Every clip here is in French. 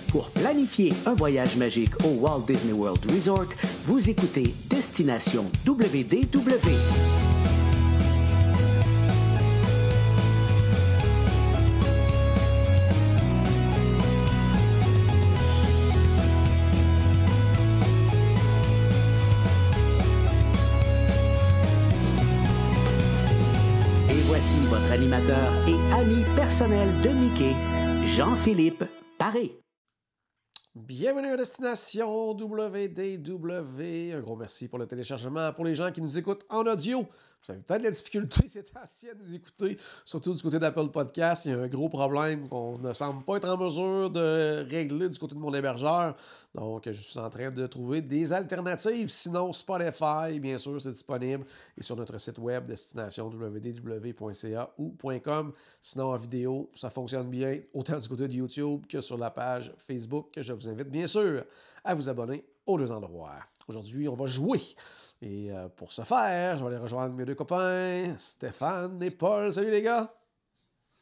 Pour planifier un voyage magique au Walt Disney World Resort, vous écoutez Destination WDW. Voici votre animateur et ami personnel de Mickey, Jean-Philippe Paré. Bienvenue à Destination WDW. Un gros merci pour le téléchargement. Pour les gens qui nous écoutent en audio, vous avez peut-être de la difficulté ces temps-ci à nous écouter, surtout du côté d'Apple Podcast. Il y a un gros problème qu'on ne semble pas être en mesure de régler du côté de mon hébergeur. Donc, je suis en train de trouver des alternatives. Sinon, Spotify, bien sûr, c'est disponible. Et sur notre site web, destination.wdw.ca ou .com. Sinon, en vidéo, ça fonctionne bien, autant du côté de YouTube que sur la page Facebook. Je vous invite, bien sûr, à vous abonner aux deux endroits. Aujourd'hui, on va jouer. Et pour ce faire, je vais aller rejoindre mes deux copains, Stéphane et Paul. Salut les gars!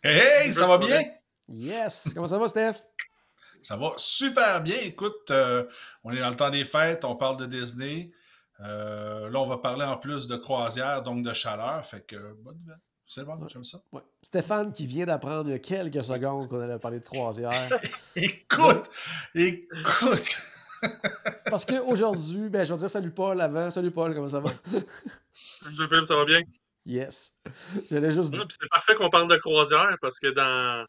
Hey, ça va bien? Yes! Comment ça va, Steph? Ça va super bien. Écoute, on est dans le temps des fêtes, on parle de Disney. Là, on va parler en plus de croisière, donc de chaleur. Fait que, bonne nouvelle. C'est bon, j'aime ça. Ouais. Stéphane qui vient d'apprendre il y a quelques secondes qu'on allait parler de croisière. Écoute! Parce qu'aujourd'hui, je vais dire salut Paul avant. Salut Paul, comment ça va? Salut Philippe, ça va bien? Yes. J'allais juste dire. C'est parfait qu'on parle de croisière parce que dans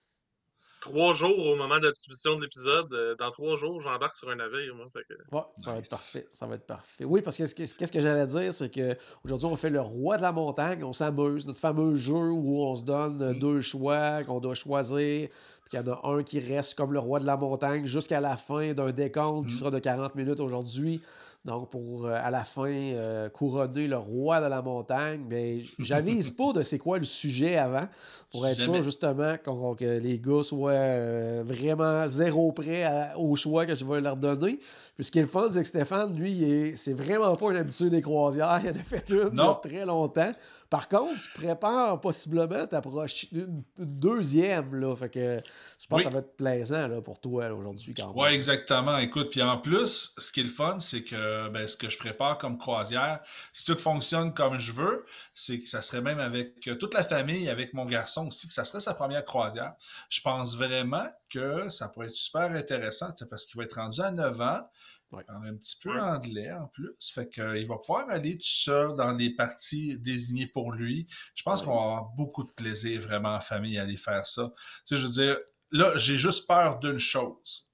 3 jours, au moment de la diffusion de l'épisode, dans 3 jours, j'embarque sur un navire. Moi, fait que... Ouais, ça va être parfait. Ça va être parfait. Oui, parce que qu'est-ce que j'allais dire, c'est qu'aujourd'hui, on fait le roi de la montagne. On s'amuse. Notre fameux jeu où on se donne deux choix qu'on doit choisir. Puis il y en a un qui reste comme le roi de la montagne jusqu'à la fin d'un décompte qui sera de 40 minutes aujourd'hui. Donc, pour à la fin couronner le roi de la montagne, mais j'avise pas de c'est quoi le sujet avant pour être sûr justement que les gars soient vraiment zéro prêt au choix que je vais leur donner. Puis ce qui est le fun, c'est que Stéphane, lui, c'est vraiment pas un habitué des croisières. Il en a fait une il y a très longtemps. Par contre, tu prépares possiblement t'approcher une deuxième. Là, fait que je pense que ça va être plaisant là, pour toi là, aujourd'hui quand même. Oui, exactement. Écoute, puis en plus, ce qui est le fun, c'est que ce que je prépare comme croisière, si tout fonctionne comme je veux, c'est que ça serait même avec toute la famille, avec mon garçon aussi, que ça serait sa première croisière. Je pense vraiment que ça pourrait être super intéressant parce qu'il va être rendu à 9 ans. Il parle un petit peu anglais en plus. Fait qu'il va pouvoir aller tout seul dans les parties désignées pour lui. Je pense qu'on va avoir beaucoup de plaisir vraiment en famille à aller faire ça. Tu sais, je veux dire, là, j'ai juste peur d'une chose.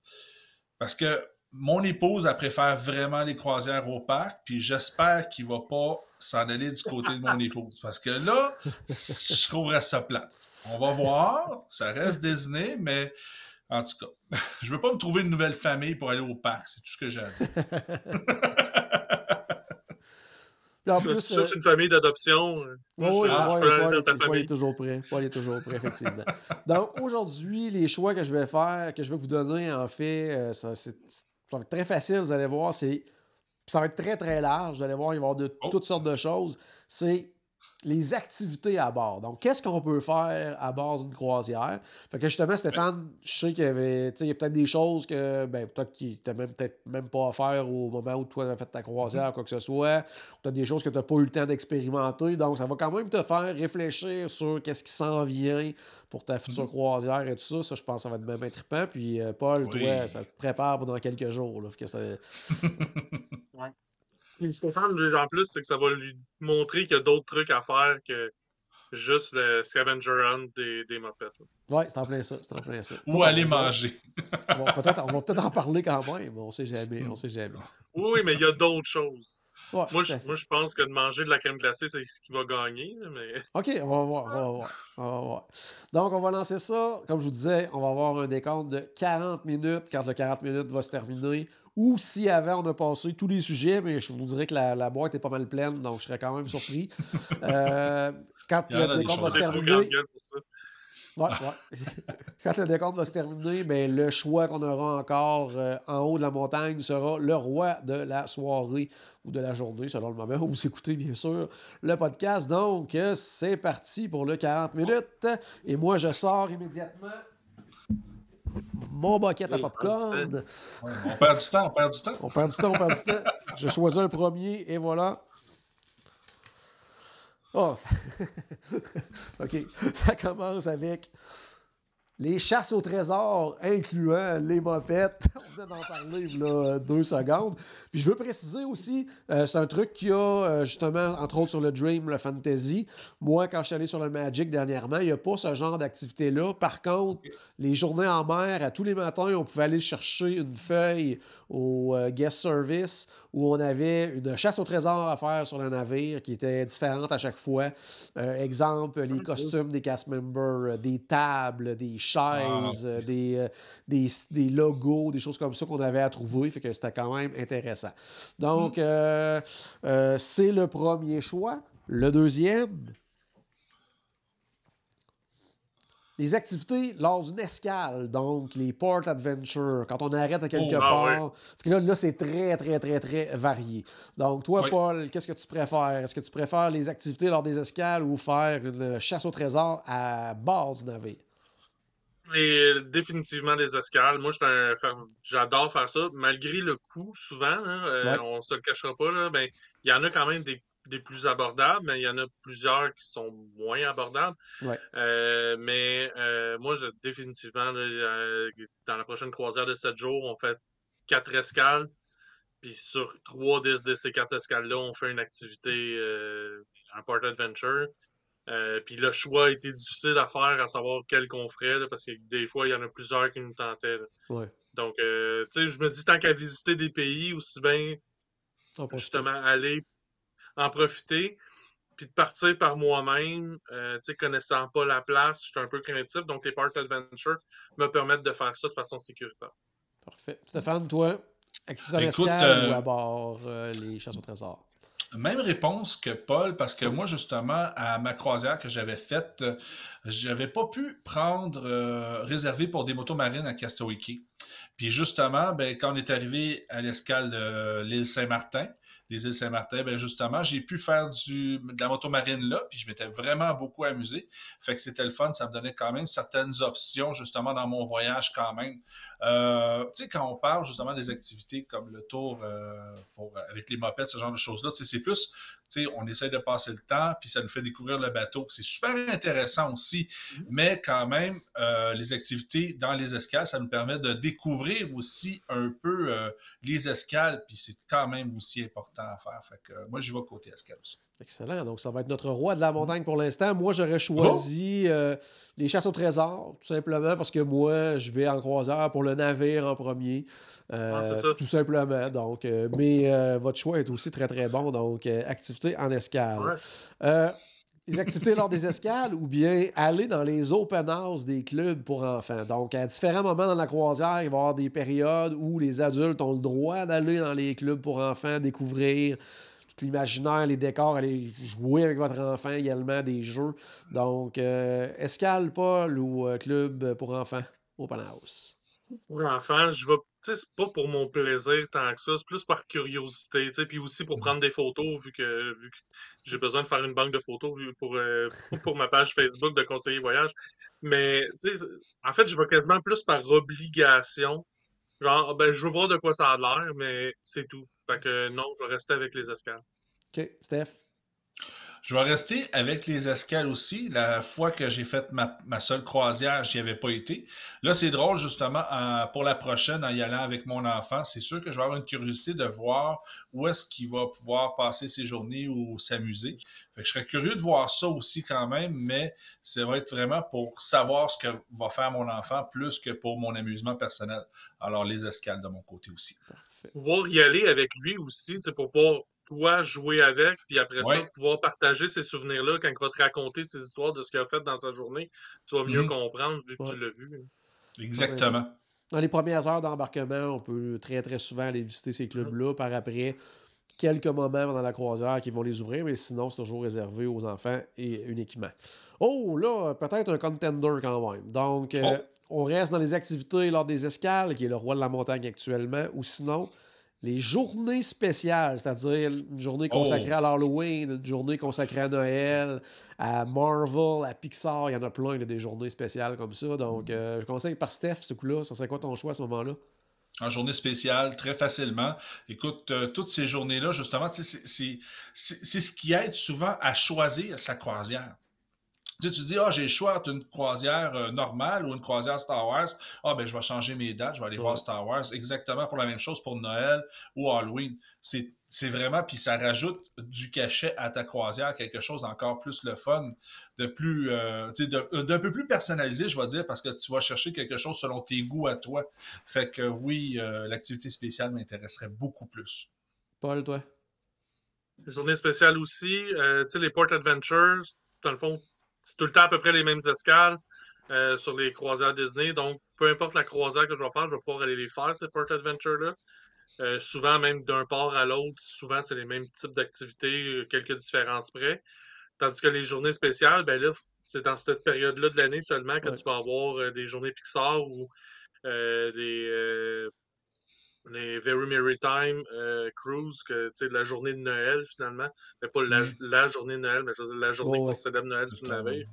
Parce que mon épouse, elle préfère vraiment les croisières au parc, puis j'espère qu'il va pas s'en aller du côté de mon épouse. Parce que là, je trouverais ça plate. On va voir, ça reste Disney, mais en tout cas, je veux pas me trouver une nouvelle famille pour aller au parc, c'est tout ce que j'ai à dire. En plus, si tu cherches une famille d'adoption, Paul est toujours prêt. Paul est toujours prêt, effectivement. Donc, aujourd'hui, les choix que je vais faire, que je vais vous donner, en fait, ça va être très facile, vous allez voir. Ça va être très, très large. Vous allez voir, il va y avoir toutes sortes de choses. C'est les activités à bord. Donc, qu'est-ce qu'on peut faire à bord d'une croisière? Fait que justement, Stéphane, je sais qu'il y avait, il y a peut-être des choses que, peut-être qu'il n'était peut-être même pas à faire au moment où toi, tu as fait ta croisière, quoi que ce soit. Peut-être des choses que tu n'as pas eu le temps d'expérimenter. Donc, ça va quand même te faire réfléchir sur qu'est-ce qui s'en vient pour ta future croisière et tout ça. Ça, je pense que ça va être même trippant. Puis, Paul, toi, ça te prépare pendant quelques jours. Là, que ça... Et Stéphane, lui, en plus, c'est que ça va lui montrer qu'il y a d'autres trucs à faire que juste le scavenger hunt des mopettes. Oui, c'est en plein ça. Ou aller manger. On va peut-être en parler quand même, mais on sait jamais. Oui, mais il y a d'autres choses. Ouais, moi, je pense que de manger de la crème glacée, c'est ce qui va gagner. Mais... OK, on va voir. Donc, on va lancer ça. Comme je vous disais, on va avoir un décompte de 40 minutes quand le 40 minutes va se terminer. Ou si avant, on a passé tous les sujets, mais je vous dirais que la boîte est pas mal pleine, donc je serais quand même surpris. Quand le décompte va se terminer... Quand le décompte va se terminer, le choix qu'on aura encore en haut de la montagne sera le roi de la soirée ou de la journée, selon le moment où vous écoutez, bien sûr, le podcast. Donc, c'est parti pour le 40 minutes. Et moi, je sors immédiatement mon bucket à Oui, popcorn. Ouais, on perd du temps, on perd du temps. On perd du temps, on perd du temps. J'ai choisi un premier et voilà. Oh, OK. Ça commence avec les chasses au trésor, incluant les mopettes. On vient d'en parler là, 2 secondes. Puis je veux préciser aussi, c'est un truc qu'il y a justement, entre autres sur le Dream, le Fantasy. Moi, quand je suis allé sur le Magic dernièrement, il n'y a pas ce genre d'activité-là. Par contre, les journées en mer, à tous les matins, on pouvait aller chercher une feuille au guest service où on avait une chasse au trésor à faire sur le navire qui était différente à chaque fois. Exemple, les costumes des cast members, des tables, des chaises, des logos, des choses comme ça qu'on avait à trouver. Fait que c'était quand même intéressant. Donc, c'est le premier choix. Le deuxième, les activités lors d'une escale, donc les port adventure, quand on arrête à quelque part. Fait que là, c'est très, très, très, très varié. Donc, toi, Paul, qu'est-ce que tu préfères? Est-ce que tu préfères les activités lors des escales ou faire une chasse au trésor à bord du navire? Et définitivement les escales. Moi, j'adore faire ça. Malgré le coût, souvent, hein, on se le cachera pas, là, ben, il y en a quand même des plus abordables, mais il y en a plusieurs qui sont moins abordables. Ouais. Moi, définitivement, là, dans la prochaine croisière de 7 jours, on fait 4 escales. Puis sur 3 de ces 4 escales-là, on fait une activité, un port adventure. Puis le choix a été difficile à faire, à savoir quel qu'on ferait, là, parce que des fois, il y en a plusieurs qui nous tentaient. Là. Ouais. Donc, tu sais, je me dis, tant qu'à visiter des pays, aussi bien, justement, aller en profiter, puis de partir par moi-même, tu sais, connaissant pas la place, je suis un peu craintif, donc les Park Adventure me permettent de faire ça de façon sécuritaire. Parfait. Stéphane, toi, activité en Écoute, escale ou à bord les chasses au trésor? Même réponse que Paul, parce que moi, justement, à ma croisière que j'avais faite, j'avais pas pu prendre, réserver pour des motos marines à Castaway Cay. Puis justement, ben, quand on est arrivé à l'escale de l'île Saint-Martin, des îles Saint-Martin, ben justement, j'ai pu faire de la motomarine là, puis je m'étais vraiment beaucoup amusé. Fait que c'était le fun, ça me donnait quand même certaines options, justement, dans mon voyage quand même. Tu sais, quand on parle justement des activités comme le tour avec les mopettes, ce genre de choses-là, tu sais, c'est plus, tu sais, on essaie de passer le temps, puis ça nous fait découvrir le bateau. C'est super intéressant aussi, mais quand même, les activités dans les escales, ça nous permet de découvrir aussi un peu les escales, puis c'est quand même aussi important à faire. Fait que moi, j'y vais côté escale aussi. Excellent. Donc, ça va être notre roi de la montagne pour l'instant. Moi, j'aurais choisi les chasses au trésor, tout simplement, parce que moi, je vais en croisière pour le navire en premier. C'est ça. Tout simplement. Donc, mais votre choix est aussi très, très bon. Donc, activité en escale. Les activités lors des escales ou bien aller dans les open house des clubs pour enfants. Donc, à différents moments dans la croisière, il va y avoir des périodes où les adultes ont le droit d'aller dans les clubs pour enfants, découvrir tout l'imaginaire, les décors, aller jouer avec votre enfant également, des jeux. Donc, escale, Paul, ou club pour enfants, open house? Pour l'enfant, je vais. Tu sais, c'est pas pour mon plaisir tant que ça, c'est plus par curiosité, tu sais, puis aussi pour prendre des photos, vu que j'ai besoin de faire une banque de photos pour ma page Facebook de conseiller voyage. Mais, tu sais, en fait, je vais quasiment plus par obligation. Genre, ben, je veux voir de quoi ça a l'air, mais c'est tout. Fait que non, je vais rester avec les escales. OK. Steph? Je vais rester avec les escales aussi. La fois que j'ai fait ma seule croisière, j'y avais pas été. Là, c'est drôle, justement, pour la prochaine, en y allant avec mon enfant, c'est sûr que je vais avoir une curiosité de voir où est-ce qu'il va pouvoir passer ses journées ou s'amuser. Fait que je serais curieux de voir ça aussi quand même, mais ça va être vraiment pour savoir ce que va faire mon enfant plus que pour mon amusement personnel. Alors, les escales de mon côté aussi. Parfait. Pouvoir y aller avec lui aussi, tu sais, pour pouvoir toi jouer avec, puis après ça, pouvoir partager ces souvenirs-là quand il va te raconter ses histoires de ce qu'il a fait dans sa journée, tu vas mieux comprendre vu que tu l'as vu. Exactement. Dans les premières heures d'embarquement, on peut très, très souvent aller visiter ces clubs-là. Par après, quelques moments dans la croisière qui vont les ouvrir, mais sinon, c'est toujours réservé aux enfants et uniquement. Oh, là, peut-être un contender quand même. Donc, on reste dans les activités lors des escales, qui est le roi de la montagne actuellement, ou sinon, les journées spéciales, c'est-à-dire une journée consacrée à l'Halloween, une journée consacrée à Noël, à Marvel, à Pixar, il y en a plein, des journées spéciales comme ça. Donc, je conseille par Steph, ce coup-là, ça serait quoi ton choix à ce moment-là? En journée spéciale, très facilement. Écoute, toutes ces journées-là, justement, c'est ce qui aide souvent à choisir sa croisière. Tu dis, j'ai le choix entre une croisière normale ou une croisière Star Wars. Ben, je vais changer mes dates, je vais aller voir Star Wars. Exactement pour la même chose pour Noël ou Halloween. C'est vraiment, puis ça rajoute du cachet à ta croisière, quelque chose d'encore plus le fun, de plus, d'un peu plus personnalisé, je vais dire, parce que tu vas chercher quelque chose selon tes goûts à toi. Fait que oui, l'activité spéciale m'intéresserait beaucoup plus. Paul, toi? Journée spéciale aussi. Tu sais, les Port Adventures, dans le fond, c'est tout le temps à peu près les mêmes escales sur les croisières Disney. Donc, peu importe la croisière que je vais faire, je vais pouvoir aller les faire, ces Port Adventures-là. Souvent, même d'un port à l'autre, souvent, c'est les mêmes types d'activités, quelques différences près. Tandis que les journées spéciales, ben là, c'est dans cette période-là de l'année seulement que tu vas avoir des journées Pixar ou les Very Merry Time Cruise, la journée de Noël, finalement. Mais pas la journée de Noël, mais je veux dire la journée qu'on célèbre Noël sur le navire.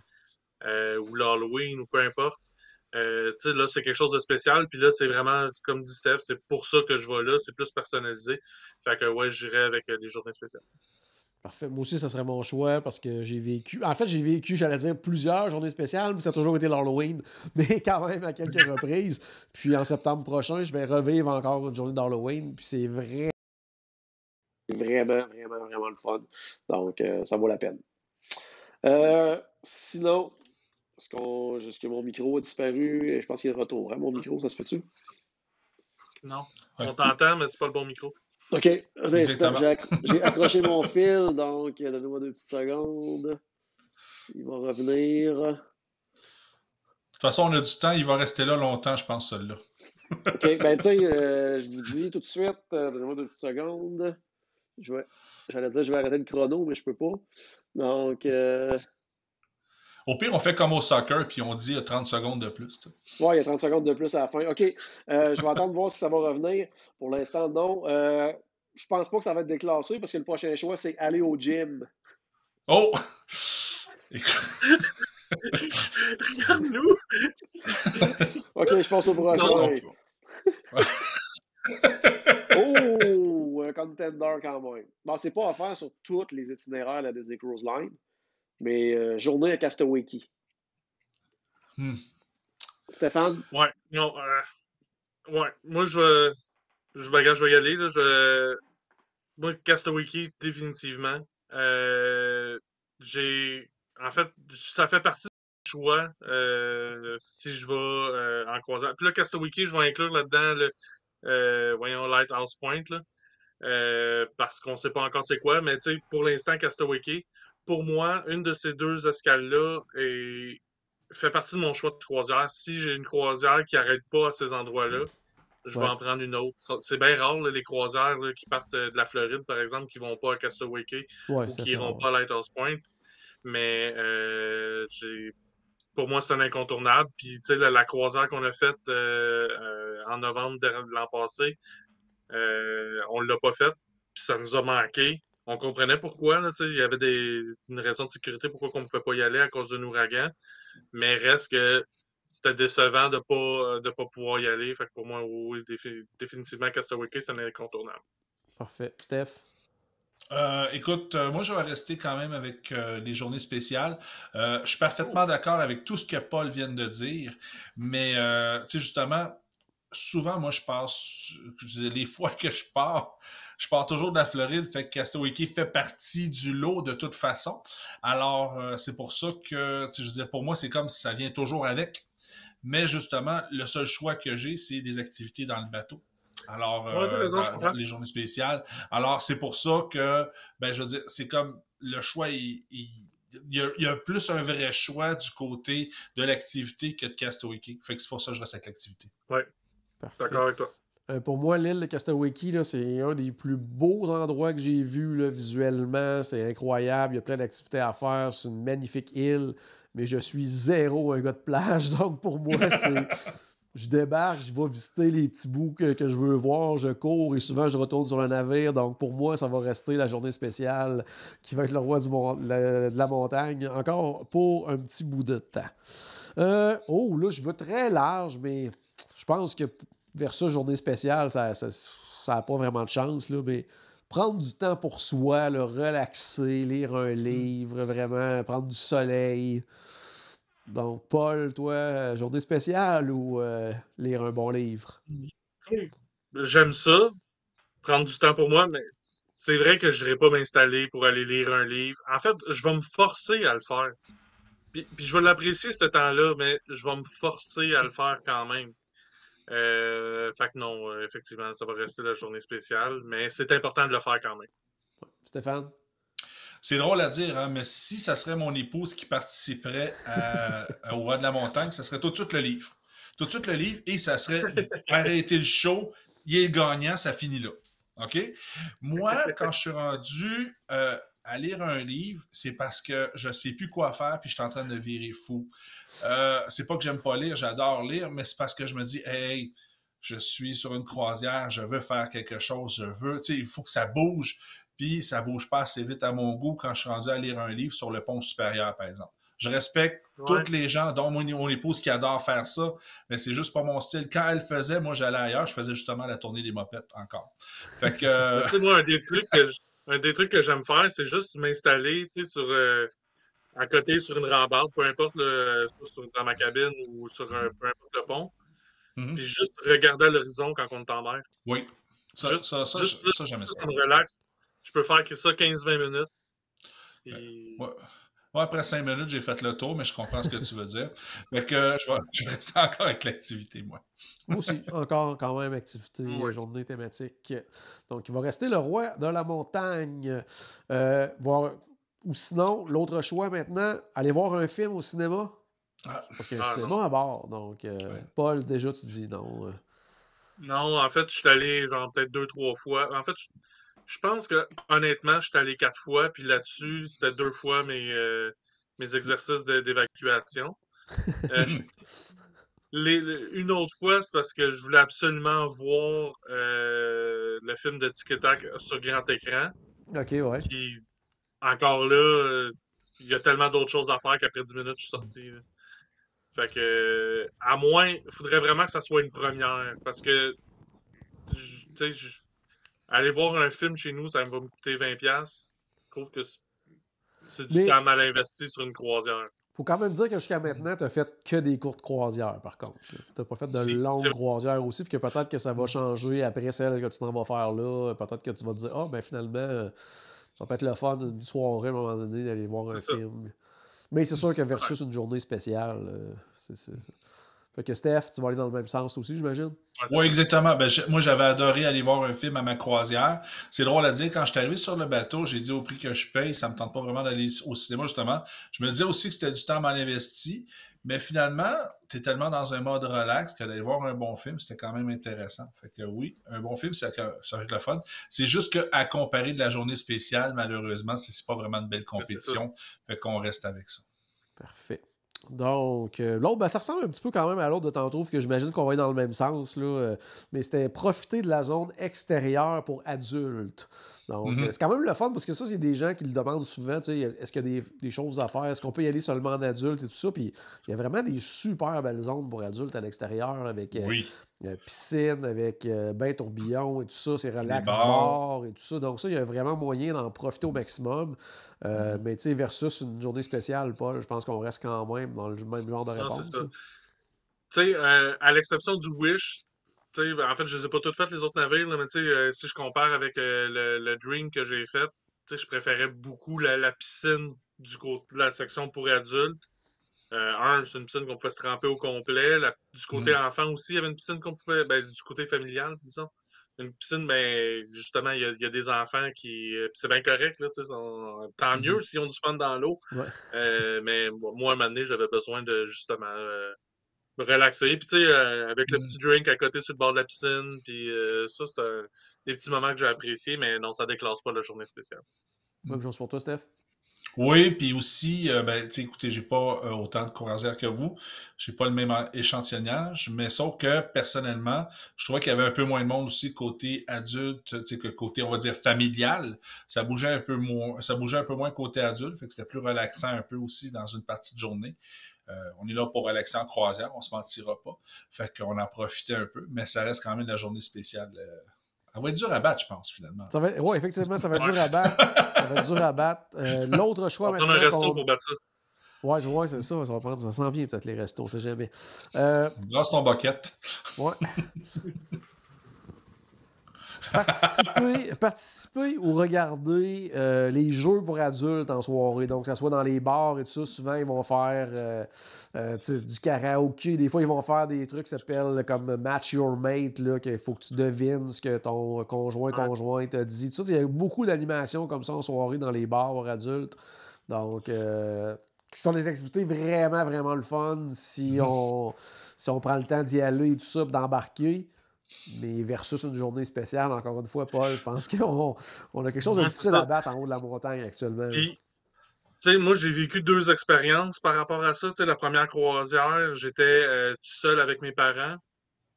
Ou l'Halloween, ou peu importe. Là, c'est quelque chose de spécial. Puis là, c'est vraiment, comme dit Steph, c'est pour ça que je vais là. C'est plus personnalisé. Fait que, ouais, j'irai avec des journées spéciales. Parfait. Moi aussi, ça serait mon choix parce que j'ai vécu... En fait, j'ai vécu, j'allais dire, plusieurs journées spéciales, mais ça a toujours été l'Halloween, mais quand même à quelques reprises. Puis en septembre prochain, je vais revivre encore une journée d'Halloween. Puis c'est vraiment, vraiment le fun. Donc, ça vaut la peine. Sinon, est-ce que mon micro a disparu? Je pense qu'il est de retour. Hein, mon micro, ça se fait-tu? Non. On t'entend, mais c'est pas le bon micro. OK. J'ai accroché mon fil, donc donnez-moi 2 petites secondes. Il va revenir. De toute façon, on a du temps. Il va rester là longtemps, je pense, celui-là. OK. Ben, tu sais, je vous dis tout de suite, donnez-moi 2 petites secondes. J'allais dire, je vais arrêter le chrono, mais je peux pas. Donc... Au pire, on fait comme au soccer, puis on dit 30 secondes de plus. Oui, il y a 30 secondes de plus à la fin. OK. Je vais attendre de voir si ça va revenir. Pour l'instant, non. Je pense pas que ça va être déclassé parce que le prochain choix, c'est aller au gym. Oh! Regarde-nous! OK, je passe au prochain. Oh! Un contender quand même. Bon, c'est pas à faire sur tous les itinéraires de la Disney Cruise Line, mais journée à Castaway Cay. Stéphane? Ouais, non. Ouais, moi, je vais y aller. Là, moi, Castaway Cay, définitivement. En fait, ça fait partie du choix si je vais en croisière. Puis là, Castaway Cay, je vais inclure là-dedans voyons, Lighthouse Point, là, parce qu'on sait pas encore c'est quoi, mais tu sais, pour l'instant, Castaway Cay, pour moi, une de ces 2 escales-là fait partie de mon choix de croisière. Si j'ai une croisière qui n'arrête pas à ces endroits-là, je vais en prendre une autre. C'est bien rare, là, les croisières qui partent de la Floride, par exemple, qui vont pas à Castaway Cay ou qui iront pas à Lighthouse Point. Mais pour moi, c'est un incontournable. Puis, tu sais, la croisière qu'on a faite en novembre de l'an passé, on l'a pas faite. Puis ça nous a manqué. On comprenait pourquoi. Là, il y avait une raison de sécurité pourquoi on ne pouvait pas y aller à cause d'un ouragan. Mais reste que c'était décevant de pas pouvoir y aller. Fait que pour moi, oui, définitivement, Castaway Cay, c'est un incontournable. Parfait. Steph? Écoute, moi, je vais rester quand même avec les journées spéciales. Je suis parfaitement d'accord avec tout ce que Paul vient de dire, mais, tu sais, justement, souvent, moi, les fois que je pars toujours de la Floride, fait que Castaway Cay fait partie du lot de toute façon. Alors, c'est pour ça que, tu sais, je disais, pour moi, c'est comme si ça vient toujours avec. Mais justement, le seul choix que j'ai, c'est des activités dans le bateau. Alors, dans les journées spéciales. Alors, c'est pour ça que, ben, je veux dire, c'est comme le choix, il y a plus un vrai choix du côté de l'activité que de Castaway Cay. Fait que c'est pour ça que je reste avec l'activité. Oui, d'accord avec toi. Pour moi, l'île de Castaway Cay, c'est un des plus beaux endroits que j'ai vus là, visuellement. C'est incroyable. Il y a plein d'activités à faire. C'est une magnifique île. Mais je suis zéro un gars de plage. Donc, pour moi, c'est... je débarque, je vais visiter les petits bouts que je veux voir, je cours et souvent je retourne sur le navire. Donc pour moi, ça va rester la journée spéciale qui va être le roi de la montagne, encore pour un petit bout de temps. Là, je vais très large, mais je pense que versus journée spéciale, ça n'a pas vraiment de chance, là, mais prendre du temps pour soi, là, relaxer, lire un livre, vraiment prendre du soleil. Donc, Paul, toi, journée spéciale ou lire un bon livre? J'aime ça, prendre du temps pour moi, mais c'est vrai que je n'irai pas m'installer pour aller lire un livre. En fait, je vais me forcer à le faire. Puis je vais l'apprécier ce temps-là, mais je vais me forcer à le faire quand même. Fait que non, effectivement, ça va rester la journée spéciale, mais c'est important de le faire quand même. Stéphane? C'est drôle à dire, hein, mais si ça serait mon épouse qui participerait au Roi de la Montagne, ça serait tout de suite le livre. Tout de suite le livre, et ça serait arrêter le show, il est gagnant, ça finit là. OK? Moi, quand je suis rendu à lire un livre, c'est parce que je ne sais plus quoi faire puis je suis en train de virer fou. C'est pas que j'aime pas lire, j'adore lire, mais c'est parce que je me dis, hey, je suis sur une croisière, je veux faire quelque chose, il faut que ça bouge, puis ça bouge pas assez vite à mon goût quand je suis rendu à lire un livre sur le pont supérieur, par exemple. Je respecte toutes les gens, dont mon épouse qui adore faire ça, mais c'est juste pas mon style. Quand elle faisait, moi j'allais ailleurs, je faisais justement la tournée des mopettes encore. Fait que... Tu sais, moi, un des trucs que j'aime faire, c'est juste m'installer, tu sais, à côté sur une rambarde, peu importe, dans ma cabine ou sur peu importe le pont, puis juste regarder à l'horizon quand on est en mer. Oui, ça j'aime ça. Ça me relaxe. Je peux faire que ça 15-20 minutes. Et... Ouais, après 5 minutes, j'ai fait le tour, mais je comprends ce que tu veux dire. Fait que je vais rester encore avec l'activité, moi. Moi aussi, encore quand même activité, journée thématique. Donc, il va rester le roi de la montagne. Ou sinon, l'autre choix maintenant, aller voir un film au cinéma. Parce qu'il y a un cinéma à bord. Donc, Paul, déjà, tu dis non. Non, en fait, je suis allé genre peut-être 2-3 fois. En fait, je pense que honnêtement, je suis allé 4 fois, puis là-dessus, c'était 2 fois mes exercices d'évacuation. Une autre fois, c'est parce que je voulais absolument voir le film de Tic Tac sur grand écran. OK, ouais. Puis encore là, il y a tellement d'autres choses à faire qu'après 10 minutes, je suis sorti. Là. Fait que, à moins, il faudrait vraiment que ça soit une première. Parce que, tu sais, aller voir un film chez nous, ça va me coûter 20$. Je trouve que c'est du temps mal investi sur une croisière. Faut quand même dire que jusqu'à maintenant, tu n'as fait que des courtes croisières, par contre. Tu n'as pas fait de longues croisières aussi, puis que peut-être que ça va changer après celle que tu t'en vas faire là. Peut-être que tu vas te dire, ben finalement, ça peut être le fun d'une soirée à un moment donné d'aller voir un film. Mais c'est sûr que versus une journée spéciale, c'est ça. Fait que Steph, tu vas aller dans le même sens aussi, j'imagine? Oui, exactement. Moi, j'avais adoré aller voir un film à ma croisière. C'est drôle à dire, quand je suis arrivé sur le bateau, j'ai dit au prix que je paye, ça me tente pas vraiment d'aller au cinéma, justement. Je me disais aussi que c'était du temps mal investi, mais finalement, tu es tellement dans un mode relax que d'aller voir un bon film, c'était quand même intéressant. Fait que oui, un bon film, ça va être le fun. C'est juste qu'à comparer de la journée spéciale, malheureusement, c'est pas vraiment une belle compétition. Fait qu'on reste avec ça. Parfait. Donc, l'autre, ça ressemble un petit peu quand même à l'autre de tantôt, que j'imagine qu'on va aller dans le même sens, là, mais c'était profiter de la zone extérieure pour adultes. Donc, c'est quand même le fun, parce que ça, c'est des gens qui le demandent souvent, est-ce qu'il y a des choses à faire, est-ce qu'on peut y aller seulement en adulte et tout ça, puis il y a vraiment des super belles zones pour adultes à l'extérieur, avec piscine, avec bain tourbillon et tout ça, c'est relax, bar et tout ça, donc ça, il y a vraiment moyen d'en profiter au maximum. Mais tu sais, versus une journée spéciale, Paul, je pense qu'on reste quand même dans le même genre de réponse. Tu sais, à l'exception du Wish, en fait, je les ai pas toutes faites, les autres navires, là, mais si je compare avec le Dream que j'ai fait, je préférais beaucoup la piscine du côté de la section pour adultes. C'est une piscine qu'on pouvait se tremper au complet. Du côté enfant aussi, il y avait une piscine qu'on pouvait, du côté familial, disons. Une piscine, justement, il y a des enfants qui. C'est bien correct, là, tant mieux s'ils ont du fun dans l'eau. Ouais. Mais moi, à un moment donné, j'avais besoin de justement me relaxer. Puis, avec le petit drink à côté sur le bord de la piscine. Puis, ça, c'est des petits moments que j'ai appréciés, mais non, ça déclasse pas la journée spéciale. Même chose pour toi, Steph? Oui, puis aussi, ben, tu sais, écoutez, j'ai pas autant de croisières que vous. J'ai pas le même échantillonnage, mais sauf que, personnellement, je trouvais qu'il y avait un peu moins de monde aussi côté adulte, tu sais, que côté, on va dire, familial. Ça bougeait un peu moins côté adulte, fait que c'était plus relaxant un peu aussi dans une partie de journée. On est là pour relaxer en croisière, on se mentira pas. Fait qu'on en profitait un peu, mais ça reste quand même la journée spéciale. Elle va être dure à battre, je pense, finalement. Oui, effectivement, ça va être Ouais. dur à battre. Ça va être dur à battre. L'autre choix On va prendre un maintenant resto qu'on... pour battre ça. Ouais, c'est ça. Ça s'en vient peut-être les restos, on sait jamais. Brasse ton bucket. Ouais. Participer ou regarder les jeux pour adultes en soirée. Donc, que ce soit dans les bars et tout ça, souvent, ils vont faire du karaoké. Des fois, ils vont faire des trucs qui s'appellent comme Match Your Mate, là, qu'il faut que tu devines ce que ton conjointe a dit. Tout ça, il y a beaucoup d'animations comme ça en soirée dans les bars pour adultes. Donc, qui sont des activités vraiment, vraiment le fun si on prend le temps d'y aller et tout ça, d'embarquer. Mais versus une journée spéciale, encore une fois, Paul, je pense qu'on a quelque chose de difficile à battre en haut de la montagne actuellement. Puis, tu sais, moi, j'ai vécu 2 expériences par rapport à ça. Tu sais, la première croisière, j'étais tout seul avec mes parents.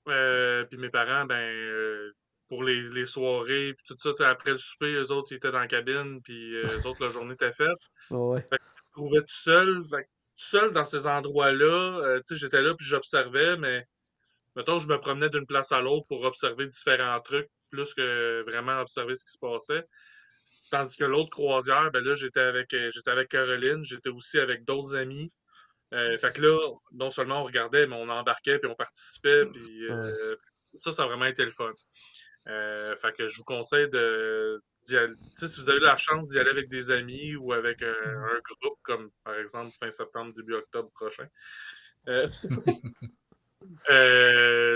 Puis mes parents, pour les soirées, puis tout ça, tu sais, après le souper, eux autres, ils étaient dans la cabine, puis eux autres, la journée était faite. Ouais. Fait que je me trouvais tout seul. Fait que tout seul dans ces endroits-là, tu sais, j'étais là, puis j'observais, mais mettons, je me promenais d'une place à l'autre pour observer différents trucs, plus que vraiment observer ce qui se passait. Tandis que l'autre croisière, ben là, j'étais avec Caroline, j'étais aussi avec d'autres amis. Fait que là, non seulement on regardait, mais on embarquait, puis on participait, puis Ouais. ça a vraiment été le fun. Fait que je vous conseille d'y aller. Tu sais, si vous avez la chance d'y aller avec des amis ou avec un groupe, comme par exemple fin septembre, début octobre prochain, euh,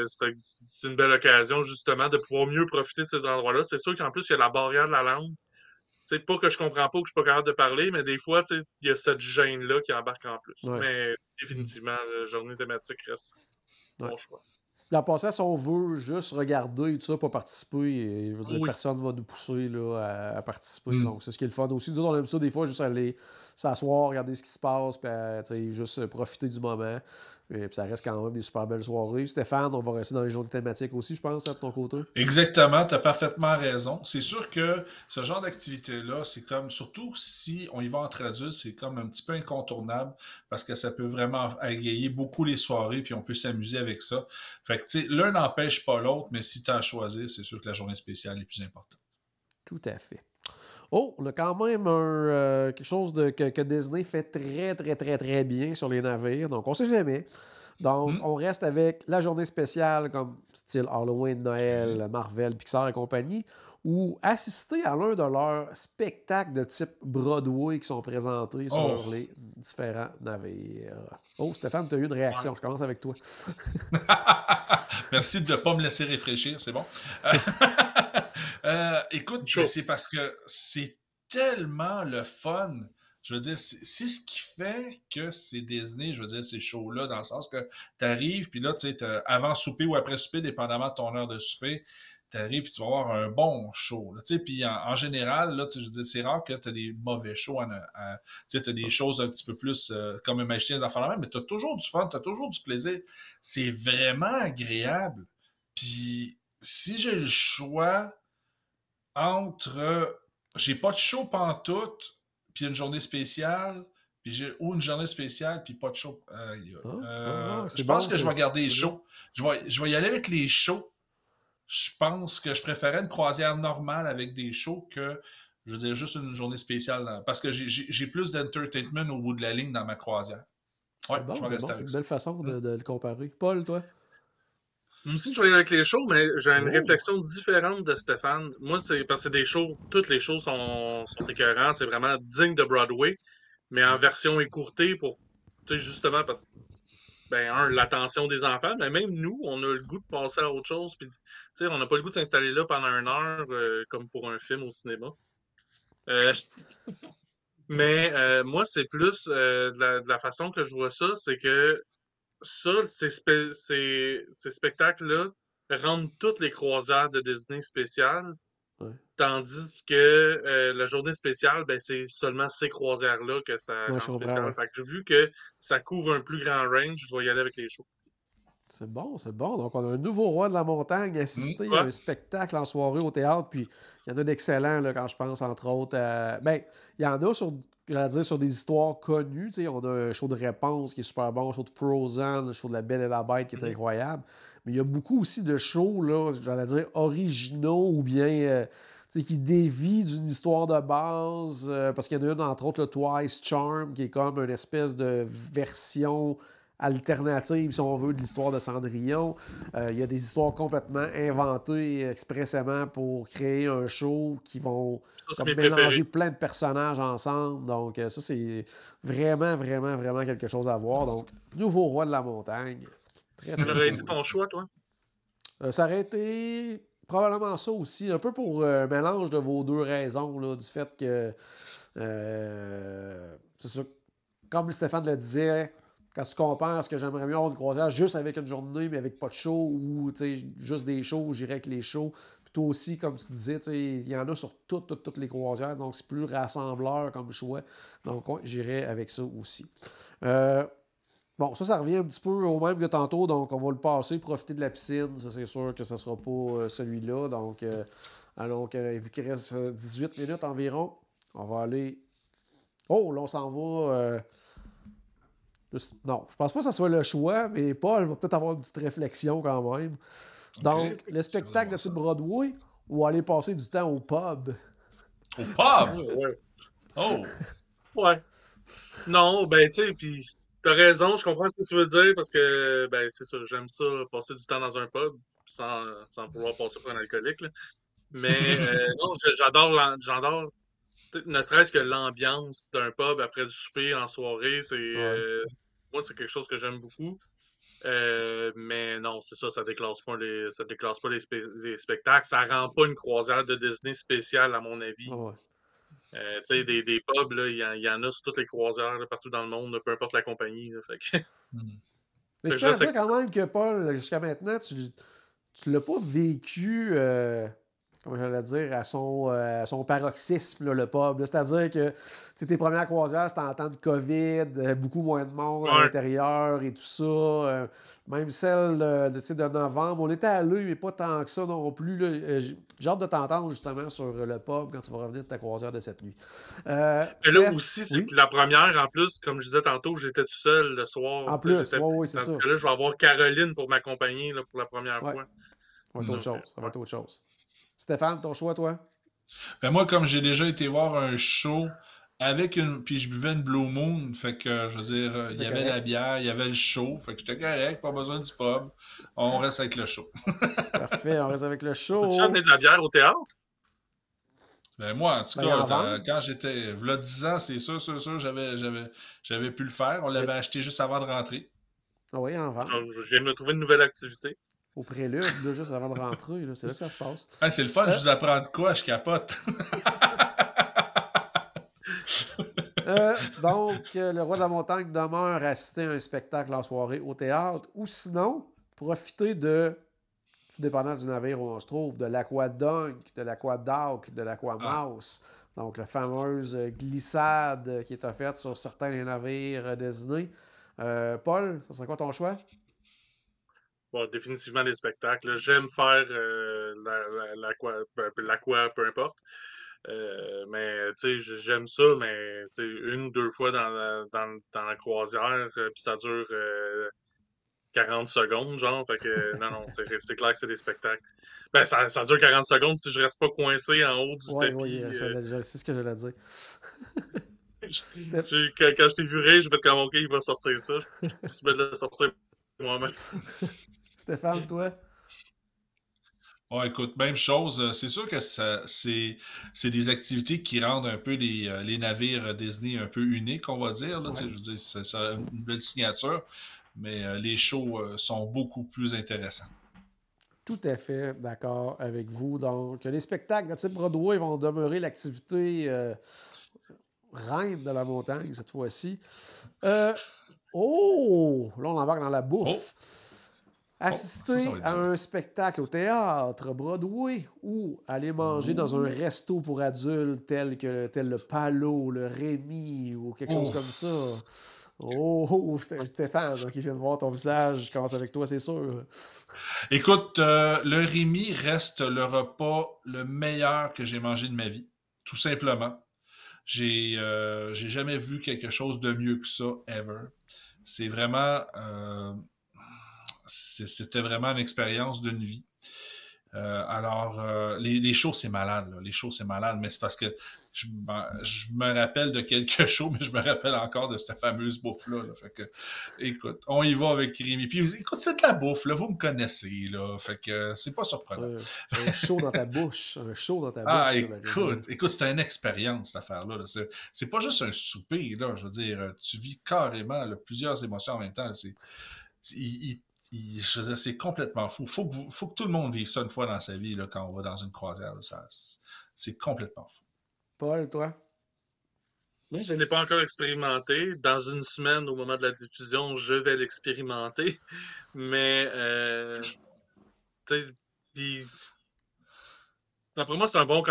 c'est une belle occasion justement de pouvoir mieux profiter de ces endroits-là. C'est sûr qu'en plus, il y a la barrière de la langue. Tu sais, pas que je comprends pas, que je suis pas capable de parler, mais des fois, tu sais, il y a cette gêne-là qui embarque en plus. Ouais. Mais définitivement, la journée thématique reste Ouais. mon choix. En passant, si on veut juste regarder et tout ça, pas participer, et, je veux dire, Oui. personne ne va nous pousser là, à participer. Mm. Donc, c'est ce qui est le fun aussi. Nous autres, on aime ça des fois, juste aller s'asseoir, regarder ce qui se passe, puis juste profiter du moment. Et puis ça reste quand même des super belles soirées. Stéphane, on va rester dans les journées thématiques aussi, je pense, de ton côté. Exactement, tu as parfaitement raison. C'est sûr que ce genre d'activité-là, c'est comme, surtout si on y va entre adultes, c'est comme un petit peu incontournable parce que ça peut vraiment égayer beaucoup les soirées puis on peut s'amuser avec ça. Fait que, tu sais, l'un n'empêche pas l'autre, mais si tu as à choisir, c'est sûr que la journée spéciale est plus importante. Tout à fait. Oh, on a quand même quelque chose que Disney fait très, très, très, très bien sur les navires. Donc, on ne sait jamais. Donc, Mm. on reste avec la journée spéciale comme style Halloween, Noël, Marvel, Pixar et compagnie, ou assister à l'un de leurs spectacles de type Broadway qui sont présentés Oh. sur les différents navires. Oh, Stéphane, tu as eu une réaction. Je commence avec toi. Merci de ne pas me laisser réfléchir, c'est bon. Écoute, Chaud. mais c'est parce que c'est tellement le fun. Je veux dire, c'est ce qui fait que c'est Disney, je veux dire, ces shows-là, dans le sens que t'arrives, puis là, tu sais, avant souper ou après souper, dépendamment de ton heure de souper, t'arrives puis tu vas avoir un bon show. Là, tu sais, puis en général, là, tu sais, je veux dire, c'est rare que tu as des mauvais shows. Tu sais, tu as des choses un petit peu plus comme un magicien, des enfants de même, mais tu as toujours du fun, tu as toujours du plaisir. C'est vraiment agréable. Puis si j'ai le choix entre j'ai pas de show pantoute, puis une journée spéciale, ou une journée spéciale, puis pas de show. Je pense que je vais garder les shows. Je vais y aller avec les shows. Je pense que je préférais une croisière normale avec des shows que, je veux dire, juste une journée spéciale. Parce que j'ai plus d'entertainment au bout de la ligne dans ma croisière. Ouais, je vais rester C'est avec une ça. belle façon de le comparer. Paul, toi? Moi aussi, je vais y aller avec les shows, mais j'ai une Oh. réflexion différente de Stéphane. Moi, c'est parce que c'est des shows, toutes les shows sont écœurants, c'est vraiment digne de Broadway, mais en version écourtée pour, tu sais, justement, parce que, l'attention des enfants, mais même nous, on a le goût de passer à autre chose, puis, tu sais, on n'a pas le goût de s'installer là pendant 1 heure, comme pour un film au cinéma. Euh, mais moi, c'est plus de la façon que je vois ça, c'est que ça, ces spectacles-là rendent toutes les croisières de Disney spéciales Ouais. Tandis que la journée spéciale, ben, c'est seulement ces croisières-là que ça Ouais, je rend comprends, spécial. ouais. Fait que vu que ça couvre un plus grand range, je vais y aller avec les shows. C'est bon, c'est bon. Donc, on a un nouveau roi de la montagne assisté à Ouais. un spectacle en soirée au théâtre. Puis, il y en a d'excellents, là, quand je pense, entre autres. Ben, il y en a sur, j'allais dire, sur des histoires connues. Tu sais, on a un show de Réponse qui est super bon, un show de Frozen, un show de La Belle et la Bête qui est incroyable. Mais il y a beaucoup aussi de shows, là, j'allais dire, originaux ou bien tu sais, qui dévient d'une histoire de base. Parce qu'il y en a une, entre autres, le Twice Charm, qui est comme une espèce de version alternative, si on veut, de l'histoire de Cendrillon. Il y a des histoires complètement inventées expressément pour créer un show qui vont Ça, c'est comme mes mélanger préférés. plein de personnages ensemble. Donc, ça, c'est vraiment, vraiment, vraiment quelque chose à voir. Donc, nouveau roi de la montagne. Très, Quel très aurait été cool. ton choix, toi? Ça aurait été probablement ça aussi, un peu pour un mélange de vos deux raisons, là, du fait que, c'est ça, comme Stéphane le disait, quand tu compares ce que j'aimerais mieux avoir une croisière juste avec une journée, mais avec pas de show, ou juste des shows, j'irais avec les shows. Puis toi aussi, comme tu disais, il y en a sur toutes les croisières, donc c'est plus rassembleur comme choix. Donc, ouais, j'irais avec ça aussi. Bon, ça revient un petit peu au même que tantôt, donc on va le passer, profiter de la piscine. Ça, c'est sûr que ça ne sera pas celui-là. Donc, vu qu'il reste 18 minutes environ, on va aller. Oh, là, on s'en va. Non, je pense pas que ça soit le choix, mais Paul va peut-être avoir une petite réflexion quand même. Donc, OK. le spectacle de type Broadway ou aller passer du temps au pub? Au pub! Ouais. Oh! Ouais. Non, ben, tu sais, puis t'as raison, je comprends ce que tu veux dire parce que, ben, c'est ça, j'aime ça, passer du temps dans un pub sans pouvoir passer pour un alcoolique, là. Mais, non, j'adore, ne serait-ce que l'ambiance d'un pub après du souper en soirée, Ouais. moi, c'est quelque chose que j'aime beaucoup. Mais non, c'est ça, ça déclasse pas les spectacles, ça rend pas une croisière de Disney spéciale, à mon avis. Ouais. Tu sais, des pubs, là, il y en a sur toutes les croisières, là, partout dans le monde, là, peu importe la compagnie, là, fait que, Hmm. Mais fait je que tiens je à sais dire que quand même que Paul, jusqu'à maintenant, tu l'as pas vécu, comment j'allais dire, à son paroxysme, là, le pub. Là. C'est-à-dire que tes premières croisières, c'était en temps de COVID, beaucoup moins de monde à ouais. l'intérieur et tout ça. Même celle de novembre, on était allés, mais pas tant que ça non plus. Là. J'ai hâte de t'entendre justement sur le pub quand tu vas revenir de ta croisière de cette nuit. Mais là Steph, aussi, c'est oui, que la première, en plus, comme je disais tantôt, j'étais tout seul le soir. en Tu sais, plus, oui, oui, c'est tandis ça. que là, je vais avoir Caroline pour m'accompagner là, pour la première Ouais, fois. ça va être autre Hmm. Donc, chose. Ça va ouais. être autre chose. Stéphane, ton choix, toi? Ben moi, comme j'ai déjà été voir un show avec une. Puis je buvais une Blue Moon, fait que, je veux dire, il y C'est avait la correct. bière, il y avait le show, fait que j'étais correct, pas besoin du pub. On reste avec le show. Parfait, on reste avec le Peux-tu amener show. de la bière au théâtre? Ben moi, en tout Ben, il cas, en vend. quand j'étais. V'là 10 ans, c'est sûr, j'avais pu le faire. On l'avait acheté juste avant de rentrer. Ah oui, il en vend. Je viens de me trouver une nouvelle activité. Au prélude, là, juste avant de rentrer. Là, c'est là que ça se passe. Hey, c'est le fun, je Euh, vous apprends de quoi, je capote. le roi de la montagne demeure assister à un spectacle en soirée au théâtre ou sinon, profiter tout dépendant du navire où on se trouve, de l'Aquadunk, de l'Aquadoc, de Ah, l'Aquamouse. Donc, la fameuse glissade qui est offerte sur certains des navires Disney. Paul, ça serait quoi ton choix? Bon, définitivement les spectacles, là. J'aime faire l'aqua, peu importe. Mais tu sais, j'aime ça, mais tu sais, une, deux fois dans la croisière, puis ça dure 40 secondes, genre. Fait que non, c'est clair que c'est des spectacles. Ben, ça dure 40 secondes si je reste pas coincé en haut du Oui, oui, tapis. c'est ce que j'allais dire. Steph- Quand je t'ai vu rire, je vais comme, OK, il va sortir ça. Je me suis mis de le sortir moi-même. Stéphane, toi? ouais, écoute, même chose. C'est sûr que c'est des activités qui rendent un peu les navires Disney un peu uniques, on va dire. Là, tu Ouais. sais, je veux dire, ça a une belle signature, mais les shows sont beaucoup plus intéressants. Tout à fait d'accord avec vous. Donc, les spectacles de type Broadway vont demeurer l'activité reine de la montagne cette fois-ci. Oh! Là, on embarque dans la Oh, bouffe. Assister ça va être à dur. un spectacle au théâtre, Broadway, ou aller manger dans un resto pour adultes tel le Palo, le Rémi ou quelque chose comme ça. Stéphane, ok, je viens de voir ton visage. Je commence avec toi, c'est sûr. Écoute, le Rémi reste le repas le meilleur que j'ai mangé de ma vie. Tout simplement. J'ai jamais vu quelque chose de mieux que ça, ever. C'est vraiment... c'était vraiment une expérience d'une vie. Les shows, c'est malade. Là. Les shows, c'est malade, mais c'est parce que je me rappelle de quelques shows, mais je me rappelle encore de cette fameuse bouffe-là. Là. Fait que, écoute, on y va avec Rémi. Puis, écoute, c'est de la bouffe, là. Vous me connaissez, là. Fait que c'est pas surprenant. Un show dans ta bouche. Un show dans ta Ah, bouche. écoute, c'est une expérience, cette affaire-là. Là. C'est pas juste un souper, là. Je veux dire, tu vis carrément là, plusieurs émotions en même temps. Là. Je veux dire, c'est complètement fou. Faut que tout le monde vive ça une fois dans sa vie là, quand on va dans une croisière. Là, c'est complètement fou. Paul, toi? Moi, je ne l'ai pas encore expérimenté. Dans une semaine, au moment de la diffusion, je vais l'expérimenter. Mais, tu sais, d'après moi, c'est un bon,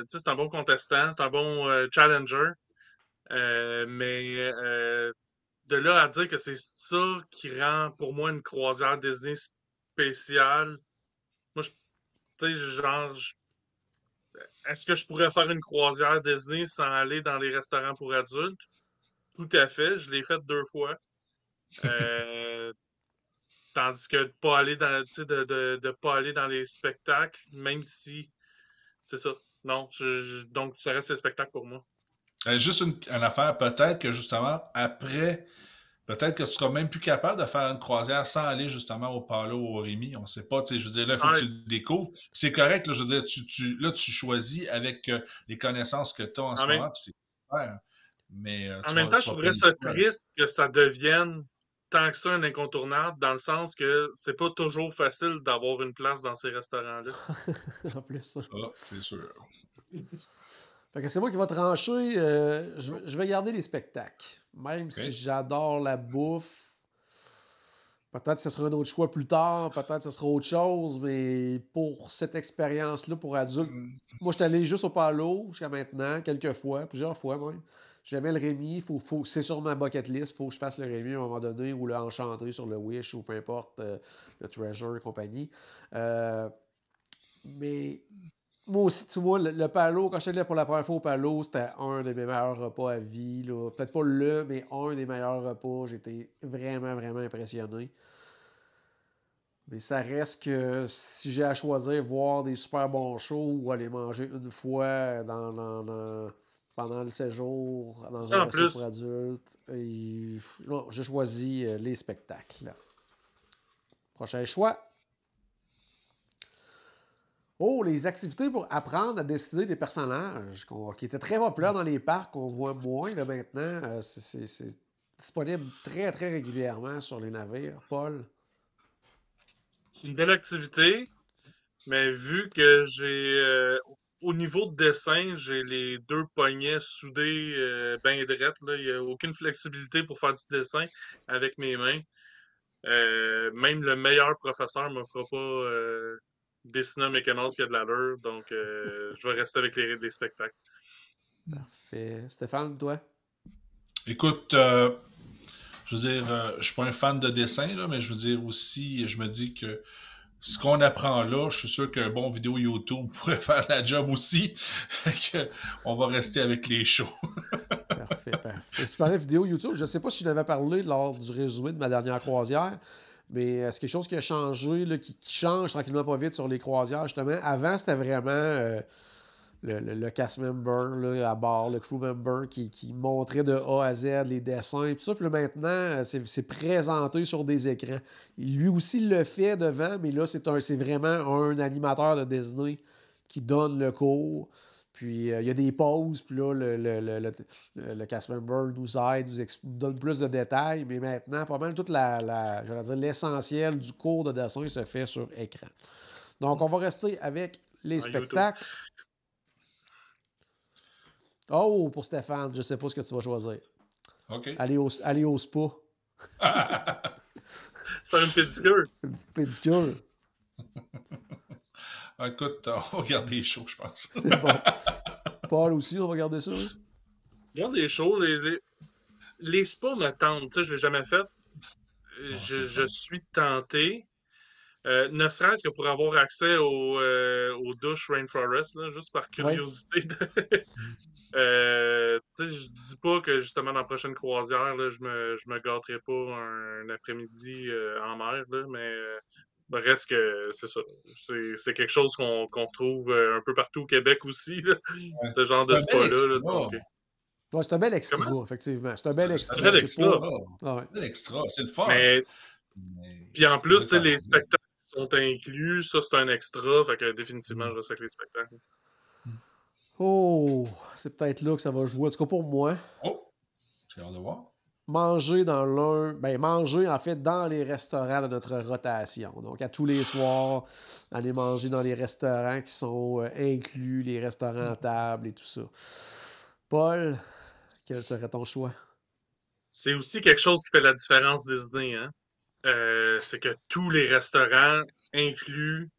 c'est un bon contestant, c'est un bon challenger. Mais de là à dire que c'est ça qui rend pour moi une croisière Disney spéciale, moi, tu sais, genre, est-ce que je pourrais faire une croisière Disney sans aller dans les restaurants pour adultes? Tout à fait, je l'ai fait 2 fois. Euh, Tandis que de pas aller dans, tu sais, de pas aller dans les spectacles, même si, c'est ça. Non, donc ça reste les spectacles pour moi. Juste une affaire, peut-être que justement, après, peut-être que tu seras même plus capable de faire une croisière sans aller justement au Palo ou au Rémi. On ne sait pas, tu sais, je veux dire, là, il faut que tu le découvres. C'est correct, là, je veux dire, là, tu choisis avec les connaissances que tu as en ce moment, puis c'est super. Mais En même temps, je trouverais ça triste que ça devienne tant que ça un incontournable, dans le sens que c'est pas toujours facile d'avoir une place dans ces restaurants-là. En plus, ça. Ça, c'est sûr. Fait que c'est moi qui vais trancher. Je vais garder les spectacles. Même si j'adore la bouffe. Peut-être que ce sera un autre choix plus tard. Peut-être que ce sera autre chose. Mais pour cette expérience-là, pour adultes, moi, je suis allé juste au Palo jusqu'à maintenant, plusieurs fois même. J'aimais le Rémi. C'est sur ma bucket list. Il faut que je fasse le Rémi à un moment donné ou le Enchanté sur le Wish ou peu importe, le Treasure et compagnie. Mais moi aussi, tu vois, le Palo, quand je suis allé pour la première fois au Palo, c'était un de mes meilleurs repas à vie. Là. Peut-être pas mais un des meilleurs repas. J'étais vraiment, vraiment impressionné. Mais ça reste que si j'ai à choisir voir des super bons shows ou aller manger une fois pendant le séjour dans Ça, un en resto pour plus, adultes, non, j'ai choisi les spectacles. Prochain choix. Oh, les activités pour apprendre à décider des personnages qui étaient très populaires dans les parcs, qu'on voit moins là, maintenant. C'est disponible très, très régulièrement sur les navires. Paul? c'est une belle activité, mais vu que au niveau de dessin, j'ai les deux poignets soudés bien drettes, là. Il n'y a aucune flexibilité pour faire du dessin avec mes mains. Même le meilleur professeur ne me fera pas dessiner un Mickey Mouse qui a de l'allure, donc je vais rester avec les spectacles. Parfait. Stéphane, toi? Écoute, je veux dire, je suis pas un fan de dessin, là, mais je veux dire aussi, je me dis que ce qu'on apprend là, je suis sûr qu'un bon vidéo YouTube pourrait faire la job aussi. Fait que on va rester avec les shows. Parfait. Tu parlais de vidéo YouTube. Je ne sais pas si je n'avais parlé lors du résumé de ma dernière croisière, mais c'est quelque chose qui a changé, là, qui change tranquillement pas vite sur les croisières, justement. Avant, c'était vraiment le cast member là, à bord, le crew member qui montrait de A à Z les dessins et tout ça. Puis là, maintenant, c'est présenté sur des écrans. Lui aussi le fait devant, mais là, c'est vraiment un animateur de Disney qui donne le cours. Puis il y a des pauses, puis là, le cast member nous aide, nous donne plus de détails, mais maintenant, pas mal toute j'allais dire, l'essentiel du cours de dessin se fait sur écran. Donc, on va rester avec les spectacles. YouTube. Oh, pour Stéphane, je ne sais pas ce que tu vas choisir. OK. Aller au spa. Faire une pédicure. Une petite pédicure. Écoute, on va garder chaud, je pense. C'est bon. Paul aussi, on va garder ça. Oui? Regarde les shows, les spas me tentent. Tu sais, je l'ai jamais fait. Je suis tenté. Ne serait-ce que pour avoir accès aux douches Rainforest, là, juste par curiosité. Tu sais, je dis pas que justement dans la prochaine croisière, là, je me gâterai pas un après-midi en mer, là, mais reste que c'est ça. C'est quelque chose qu'on retrouve un peu partout au Québec aussi, là, ce genre de spa-là. Là, donc, ouais, c'est un bel extra, effectivement. C'est un bel extra. C'est un bel extra. Un bel extra, c'est le fun. Mais puis en plus, les spectacles sont inclus, ça c'est un extra, fait que définitivement, je reste avec les spectacles. Oh, c'est peut-être là que ça va jouer. En tout cas, pour moi. Oh, j'ai hâte de voir. Manger manger en fait dans les restaurants de notre rotation. Donc, à tous les soirs, aller manger dans les restaurants qui sont inclus, les restaurants à table et tout ça. Paul, quel serait ton choix? C'est aussi quelque chose qui fait la différence Disney, hein? C'est que tous les restaurants inclus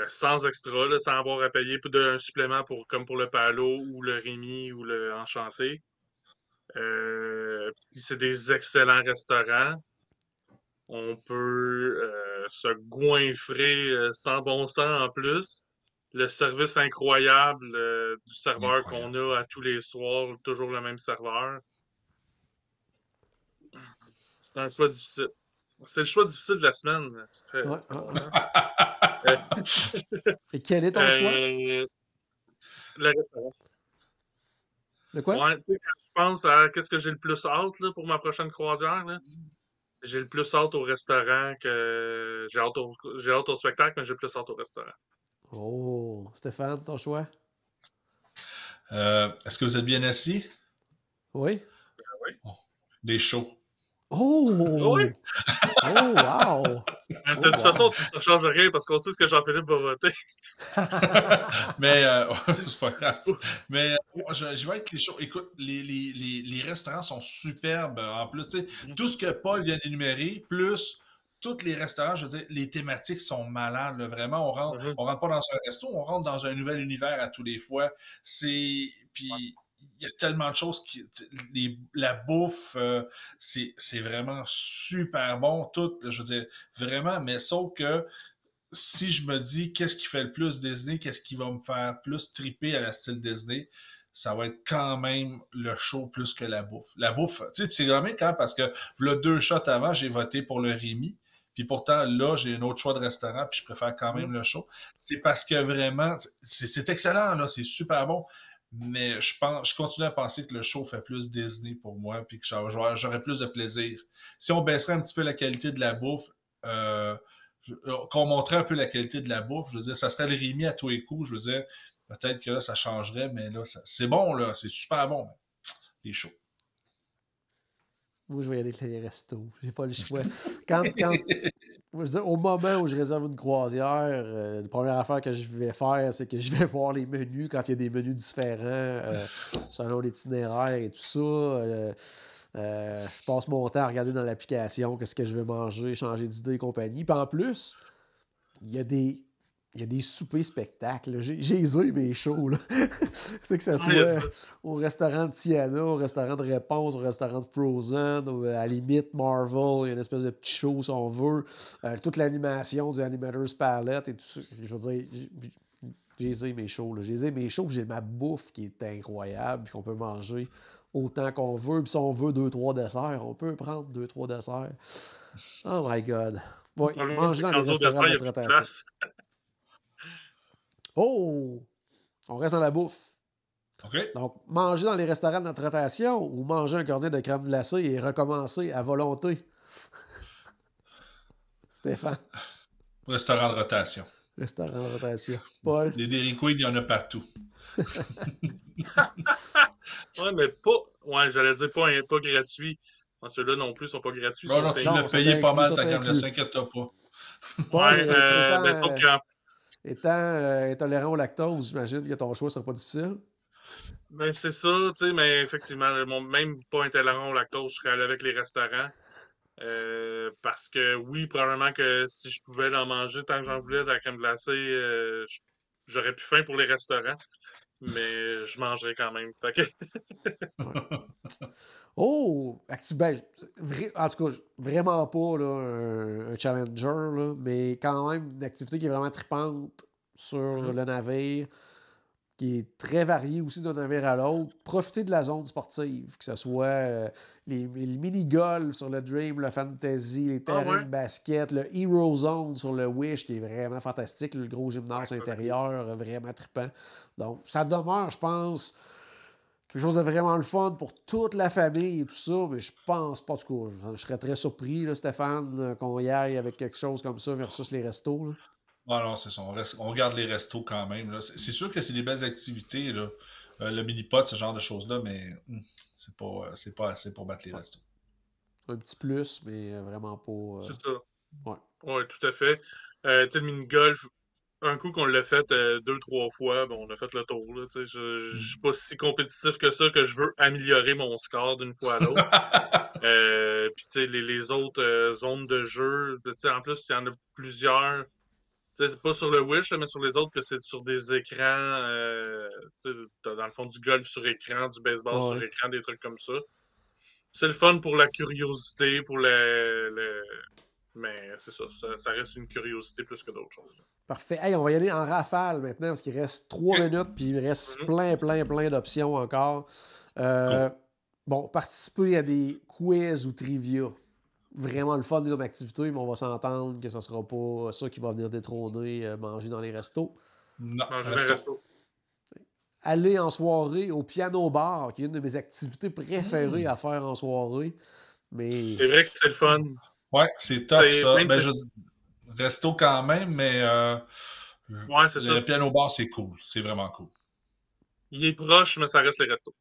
sans extra, là, sans avoir à payer un supplément comme pour le Palo ou le Rémi ou le Enchanté. Puis c'est des excellents restaurants. On peut se goinfrer sans bon sens en plus. Le service incroyable du serveur qu'on a à tous les soirs, toujours le même serveur. C'est un choix difficile. C'est le choix difficile de la semaine. Et quel est ton choix? Le restaurant. De quoi? Ouais, quand je pense à qu'est-ce que j'ai le plus hâte là, pour ma prochaine croisière, là, j'ai le plus hâte au restaurant que j'ai hâte au spectacle, mais j'ai plus hâte au restaurant. Oh, Stéphane, ton choix? Est-ce que vous êtes bien assis? Oui. Oui. Oh, des shows. Oh! Oui! Oh, wow! De toute façon, ça ne change rien parce qu'on sait ce que Jean-Philippe va voter. Mais, c'est pas grave. Mais, je vais avec les shows. Écoute, les restaurants sont superbes. En plus, tu sais, tout ce que Paul vient d'énumérer, plus tous les restaurants, je veux dire, les thématiques sont malades. Là, vraiment, on rentre pas dans un resto, on rentre dans un nouvel univers à tous les fois. Puis, il y a tellement de choses la bouffe, c'est vraiment super bon, tout, je veux dire, vraiment, mais sauf que si je me dis qu'est-ce qui fait le plus Disney, qu'est-ce qui va me faire plus triper à la style Disney, ça va être quand même le show plus que la bouffe. La bouffe, tu sais, c'est vraiment quand parce que là, 2 shots avant, j'ai voté pour le Rémi, puis pourtant, là, j'ai un autre choix de restaurant, puis je préfère quand même le show. C'est parce que vraiment, c'est excellent, là, c'est super bon. Mais je continue à penser que le show fait plus Disney pour moi, puis que j'aurais plus de plaisir. Si on baisserait un petit peu la qualité de la bouffe, qu'on montrait un peu la qualité de la bouffe, je veux dire, ça serait le Rémi à tous les coups, je veux dire, peut-être que là, ça changerait, mais là, c'est bon, là, c'est super bon, les shows. Moi, je vais y aller avec les restos. J'ai pas le choix. Je veux dire, au moment où je réserve une croisière, la première affaire que je vais faire, c'est que je vais voir les menus quand il y a des menus différents selon l'itinéraire et tout ça. Je passe mon temps à regarder dans l'application qu'est-ce que je vais manger, changer d'idée et compagnie. Puis en plus, il y a des soupers spectacles. J'ai mes shows. C'est que ça soit au restaurant de Tiana, au restaurant de Réponse, au restaurant de Frozen, à la limite Marvel, il y a une espèce de petit show si on veut. Toute l'animation du Animator's Palette et tout ça. Je veux dire, j'ai mes shows. J'ai mes shows, j'ai ma bouffe qui est incroyable, puis qu'on peut manger autant qu'on veut. Puis si on veut 2-3 desserts, on peut prendre 2-3 desserts. Oh my God. Ouais, manger dans les restaurants de rotation. Oh! On reste dans la bouffe. OK. Donc, manger dans les restaurants de notre rotation ou manger un cornet de crème glacée et recommencer à volonté. Stéphane. Restaurant de rotation. Restaurant de rotation. Paul. Les Dairy Queen, il y en a partout. Ouais, mais pas. Ouais, j'allais dire pas gratuit. Ceux-là non plus sont pas gratuits. Non, tu l'as payé pas mal ta crème glacée, inquiète-toi pas. Paul, mais sauf que. Étant intolérant au lactose, j'imagine que ton choix ne sera pas difficile. Ben, c'est ça, tu sais, mais effectivement, même pas intolérant au lactose, je serais allé avec les restaurants. Parce que oui, probablement que si je pouvais en manger tant que j'en voulais de la crème glacée, j'aurais plus faim pour les restaurants, mais je mangerais quand même. Fait que, Oh! Ben, en tout cas, vraiment pas là, un challenger, là, mais quand même une activité qui est vraiment trippante sur le navire, qui est très variée aussi d'un navire à l'autre. Profiter de la zone sportive, que ce soit les mini-golf sur le Dream, le Fantasy, les ah terrains ouais, de basket, le Hero Zone sur le Wish, qui est vraiment fantastique, le gros gymnase ça, c'est cool. intérieur, vraiment trippant. Donc, ça demeure, je pense, quelque chose de vraiment le fun pour toute la famille et tout ça, mais je pense pas, en tout cas, je serais très surpris, là, Stéphane, qu'on y aille avec quelque chose comme ça versus les restos. Là. Ah non, c'est ça. On regarde les restos quand même. Là. C'est sûr que c'est des belles activités, là. Le mini-pot, ce genre de choses-là, mais c'est pas assez pour battre les restos. Un petit plus, mais vraiment pas. C'est ça. Ouais. Ouais, tout à fait. Tu sais, le mini-golf, un coup qu'on l'a fait 2, 3 fois, ben, on a fait le tour. Là, tu sais, je suis pas si compétitif que ça que je veux améliorer mon score d'une fois à l'autre. Puis tu sais, les autres zones de jeu, tu sais, en plus, il y en a plusieurs. Tu sais, c'est pas sur le Wish, là, mais sur les autres, que c'est sur des écrans. Tu sais, t'as dans le fond du golf sur écran, du baseball sur Ouais. écran, des trucs comme ça. C'est le fun pour la curiosité, pour mais c'est ça, ça reste une curiosité plus que d'autres choses. Parfait. Hey, on va y aller en rafale maintenant parce qu'il reste 3 Ok. minutes puis il reste Mhm. plein d'options encore. Cool. Bon, participer à des quiz ou trivia. Vraiment le fun comme activité, mais on va s'entendre que ce ne sera pas ça qui va venir détrôner manger dans les restos. Non, Manger des resto. restos. Aller en soirée au piano bar, qui est une de mes activités préférées à faire en soirée. Mais C'est vrai que c'est le fun. Ouais, c'est tough C'est ça. même Ben, si- je dis resto quand même, mais Ouais, c'est ça. le piano bar, c'est cool. C'est vraiment cool. Il est proche, mais ça reste les restos.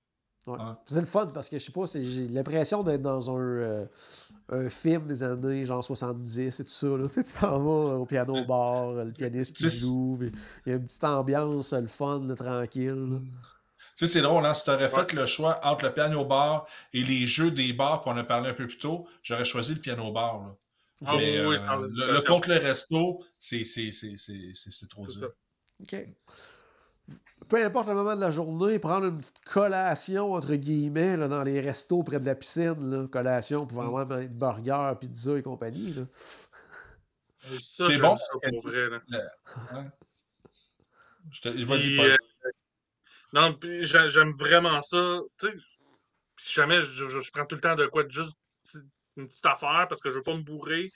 ouais. Ouais. C'est le fun parce que je sais pas, j'ai l'impression d'être dans un film des années genre 70 et tout ça. Là. Tu sais, tu t'en vas au piano bar, le pianiste qui joue, puis il y a une petite ambiance, le fun, le tranquille. Là. Tu sais, c'est drôle, hein? Si tu aurais fait le choix entre le piano bar et les jeux des bars qu'on a parlé un peu plus tôt, j'aurais choisi le piano bar. Là. Ah Mais oui, sans le hésitation. contre le resto, c'est trop C'est dur. ça. OK. Peu importe le moment de la journée, prendre une petite collation, entre guillemets, là, dans les restos près de la piscine. Là, collation pouvant même être burger, pizza et compagnie. Là. Ça, C'est j'aime bon. ça pour vrai. Là. Ouais. Vas-y, Puis, Paul. non, puis j'aime vraiment ça. Tu sais, si jamais je prends tout le temps de quoi de juste une petite affaire parce que je veux pas me bourrer.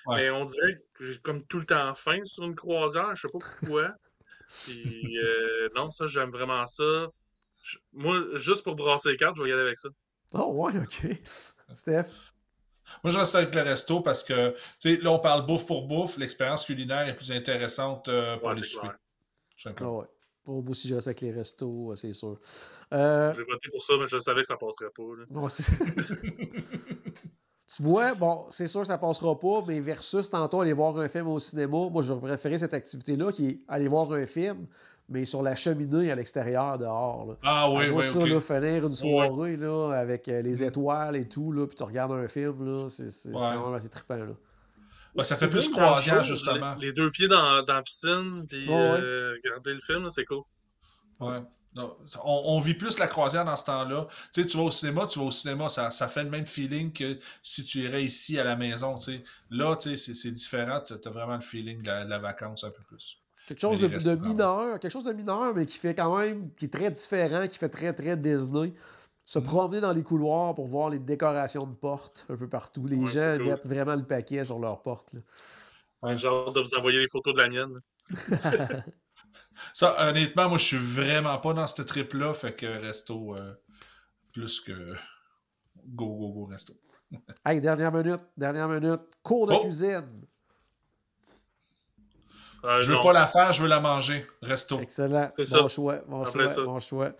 Ouais. Mais on dirait que j'ai comme tout le temps faim sur une croisière. Je sais pas pourquoi. Puis non, ça, j'aime vraiment ça. Moi, juste pour brasser les cartes, je vais y aller avec ça. Oh, ouais, OK. Steph? Moi, je reste avec le resto parce que, tu sais, là, on parle bouffe pour bouffe. L'expérience culinaire est plus intéressante pour Ouais, les c'est soupers. clair. Tout simplement. Oh, ouais. Bon, moi aussi, je reste avec les restos, c'est sûr. J'ai voté pour ça, mais je savais que ça passerait pas. Là. Bon, tu vois, bon, c'est sûr que ça passera pas, mais versus tantôt aller voir un film au cinéma, moi, j'aurais préféré cette activité-là qui est aller voir un film, mais sur la cheminée à l'extérieur, dehors. Là. Ah oui, Moi, oui, ça, ok. là, finir une soirée là, avec les étoiles et tout, là, puis tu regardes un film, là, c'est vraiment assez trippant. Là. Ouais, ça fait plus Même dans le croisière, show, justement. les deux pieds dans la piscine, puis regarder le film, là, c'est cool. Ouais. Non, on vit plus la croisière dans ce temps-là. Tu sais, tu vas au cinéma, ça fait le même feeling que si tu irais ici à la maison. Tu sais. Là, tu sais, c'est différent. Tu as vraiment le feeling de la vacance un peu plus. Quelque chose Mais les de restaurants, mineur, quelque chose de mineur, mais qui fait quand même, qui est très différent, qui fait très, très Disney. Se promener dans les couloirs pour voir les décorations de portes un peu partout. Les Ouais, gens c'est cool. mettent vraiment le paquet sur leurs portes. Là. J'ai hâte de vous envoyer les photos de la mienne. Ça, honnêtement, moi, je suis vraiment pas dans ce trip-là. Fait que resto, plus que go, resto. Hey, dernière minute. Cours de cuisine. Je veux Non. pas la faire, je veux la manger. Resto. Excellent. C'est Bon ça. choix. Après ça. Bon choix.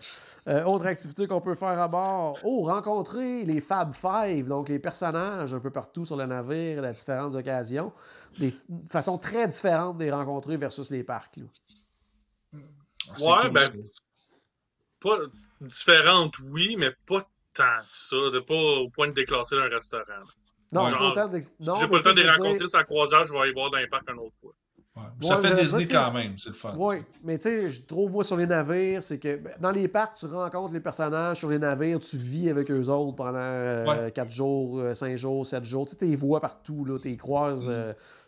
Autre activité qu'on peut faire à bord. Oh, rencontrer les Fab Five, donc les personnages un peu partout sur le navire à différentes occasions. Des façons très différentes de les rencontrer versus les parcs. Là. C'est Ouais, cool, ben, ça. pas différente, oui, mais pas tant que ça. Pas au point de déclasser un restaurant. Non, Ouais. pas autant Si non, j'ai mais pas le temps de tu sais, les je veux rencontrer dire- sur la croisière, je vais aller voir dans les parcs une autre fois. Ouais. Ça Ouais, fait mais je veux Disney dire, quand même, c'est le fun. Oui, mais tu sais, je trouve, moi, sur les navires, c'est que dans les parcs, tu rencontres les personnages sur les navires, tu vis avec eux autres pendant 4 jours, 5 jours, 7 jours. Tu sais, les vois partout, là. Tu les croises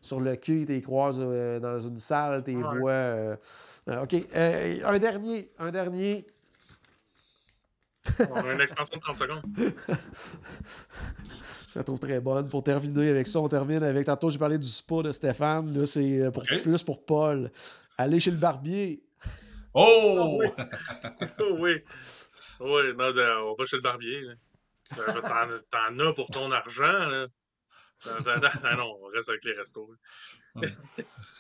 sur le quai, tu les croises dans une salle, tu les Ouais. vois. OK. Un dernier. On a une extension de 30 secondes. Je la trouve très bonne. Pour terminer avec ça, on termine avec. Tantôt, j'ai parlé du spa de Stéphane. Là, c'est OK. plus pour Paul. Aller chez le barbier. Oh! Oui. Oui. Oui, non, on va chez le barbier. Là. T'en as pour ton argent. Là. Non, on reste avec les restos. Là.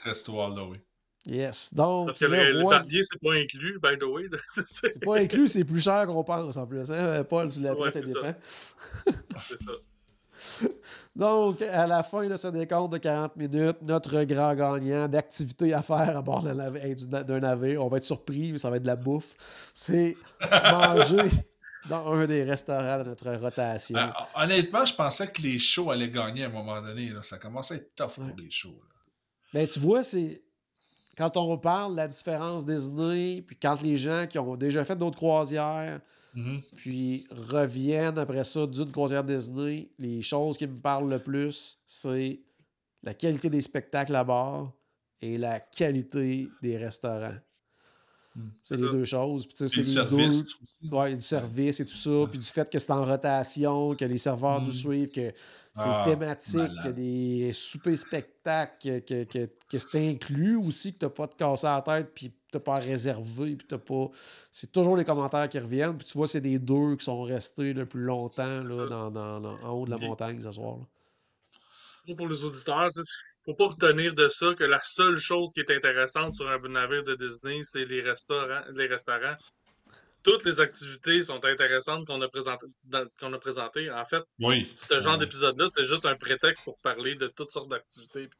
Resto là, oui. Yes. Donc, Parce que le le roi. barbier, c'est pas inclus, by the way. Là. C'est pas inclus, c'est plus cher qu'on pense en plus. Hein? Paul, tu l'apprends, Ouais, ça c'est ça. dépend. C'est ça. Donc, à la fin de ce décompte de 40 minutes, notre grand gagnant d'activités à faire à bord d'un navire, on va être surpris, mais ça va être de la bouffe, c'est manger dans un des restaurants de notre rotation. Honnêtement, je pensais que les shows allaient gagner à un moment donné. Là. Ça commençait à être tough pour les shows. Là. Ben, tu vois, c'est quand on parle de la différence Disney, puis quand les gens qui ont déjà fait d'autres croisières, puis reviennent après ça d'une croisière Disney, les choses qui me parlent le plus, c'est la qualité des spectacles à bord et la qualité des restaurants. C'est les ça. deux choses. Puis, tu sais, Et le c'est les service deux. aussi. Ouais, du service et tout ça. Puis du fait que c'est en rotation, que les serveurs nous suivent, que c'est thématique, qu'il y a des soupers spectacles, que c'est inclus aussi, que tu n'as pas de casser à la tête, puis tu n'as pas à réserver, puis t'as pas. C'est toujours les commentaires qui reviennent. Puis tu vois, c'est des deux qui sont restés le plus longtemps là, en haut de la montagne ce soir. Là. Pour les auditeurs, faut pas retenir de ça que la seule chose qui est intéressante sur un navire de Disney, c'est les restaurants. Toutes les activités sont intéressantes qu'on a présentées. En fait, Oui. ce genre d'épisode-là, c'était juste un prétexte pour parler de toutes sortes d'activités.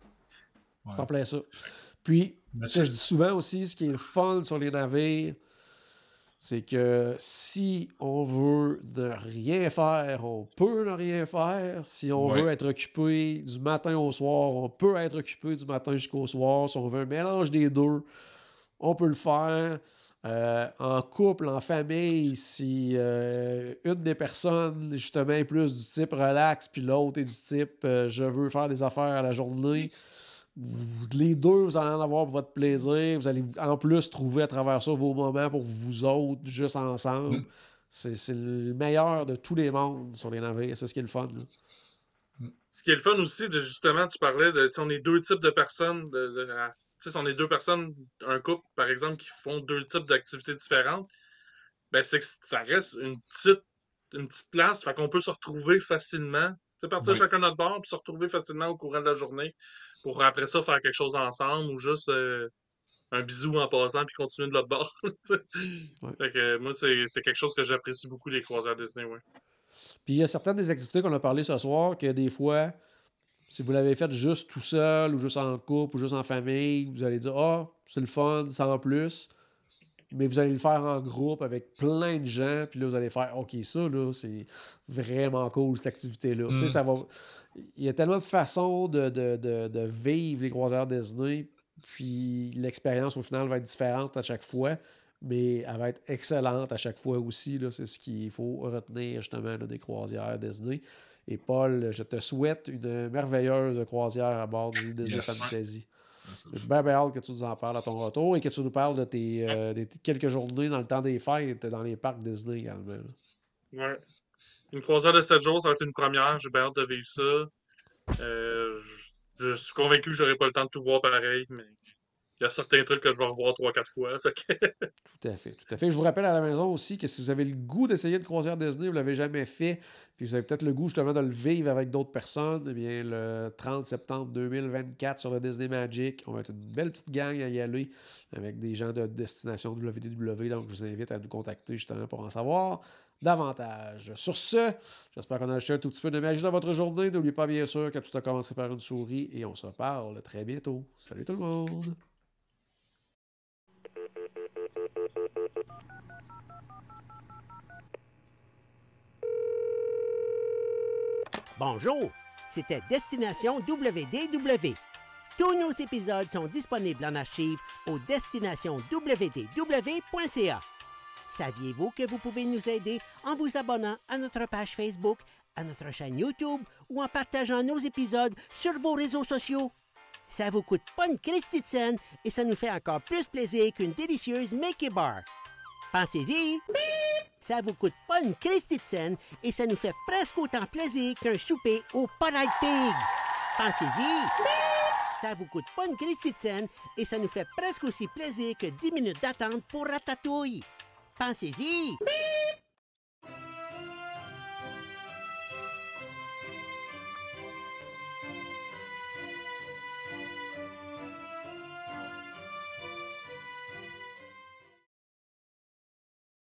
C'est en plein ça. Puis, ce que je dis souvent aussi, ce qui est le fun sur les navires, c'est que si on veut ne rien faire, on peut ne rien faire. Si on veut être occupé du matin au soir, on peut être occupé du matin jusqu'au soir. Si on veut un mélange des deux, on peut le faire. En couple, en famille, si une des personnes, justement, est plus du type relax, puis l'autre est du type je veux faire des affaires à la journée, les deux, vous allez en avoir pour votre plaisir. Vous allez en plus trouver à travers ça vos moments pour vous autres, juste ensemble. C'est le meilleur de tous les mondes sur les navires. C'est ce qui est le fun. Là. Ce qui est le fun aussi, justement, tu parlais de si on est deux types de personnes, si on est deux personnes, un couple, par exemple, qui font deux types d'activités différentes, ben c'est que ça reste une petite place, fait qu'on peut se retrouver facilement. Partir chacun notre bord, puis se retrouver facilement au courant de la journée pour après ça faire quelque chose ensemble ou juste un bisou en passant puis continuer de l'autre bord. Fait que moi, c'est quelque chose que j'apprécie beaucoup, les croisières Disney, ouais. Puis il y a certaines des activités qu'on a parlé ce soir que des fois, si vous l'avez fait juste tout seul ou juste en couple ou juste en famille, vous allez dire « Ah, c'est le fun, sans plus ». Mais vous allez le faire en groupe avec plein de gens, puis là, vous allez faire « OK, ça, là, c'est vraiment cool, cette activité-là. Tu sais, ça va... Il y a tellement de façons de vivre les croisières Disney, puis l'expérience, au final, va être différente à chaque fois, mais elle va être excellente à chaque fois aussi. Là, c'est ce qu'il faut retenir, justement, là, des croisières Disney. Et Paul, je te souhaite une merveilleuse croisière à bord du Disney Fantasy. J'ai bien hâte que tu nous en parles à ton retour et que tu nous parles de tes quelques journées dans le temps des fêtes dans les parcs Disney également. Ouais. Une croisière de 7 jours, ça va être une première. J'ai bien hâte de vivre ça. Je suis convaincu que j'aurai pas le temps de tout voir pareil, mais il y a certains trucs que je vais revoir 3-4 fois. Fait que... Tout à fait, tout à fait. Je vous rappelle à la maison aussi que si vous avez le goût d'essayer une croisière Disney, vous ne l'avez jamais fait, puis vous avez peut-être le goût justement de le vivre avec d'autres personnes, eh bien, le 30 septembre 2024 sur le Disney Magic, on va être une belle petite gang à y aller avec des gens de destination WDW, donc je vous invite à nous contacter justement pour en savoir davantage. Sur ce, j'espère qu'on a acheté un tout petit peu de magie dans votre journée. N'oubliez pas bien sûr que tout a commencé par une souris et on se reparle très bientôt. Salut tout le monde! Bonjour, C'était Destination WDW. Tous nos épisodes sont disponibles en archive au destinationswdw.ca. Saviez-vous que vous pouvez nous aider en vous abonnant à notre page Facebook, à notre chaîne YouTube ou en partageant nos épisodes sur vos réseaux sociaux? Ça vous coûte pas une Christie de scène et ça nous fait encore plus plaisir qu'une délicieuse Mickey Bar. Pensez-y! Ça vous coûte pas une Christie de scène et ça nous fait presque autant plaisir qu'un souper au Polite Pig. Pensez-y! Ça vous coûte pas une Christie de scène et ça nous fait presque aussi plaisir que 10 minutes d'attente pour Ratatouille. Pensez-y!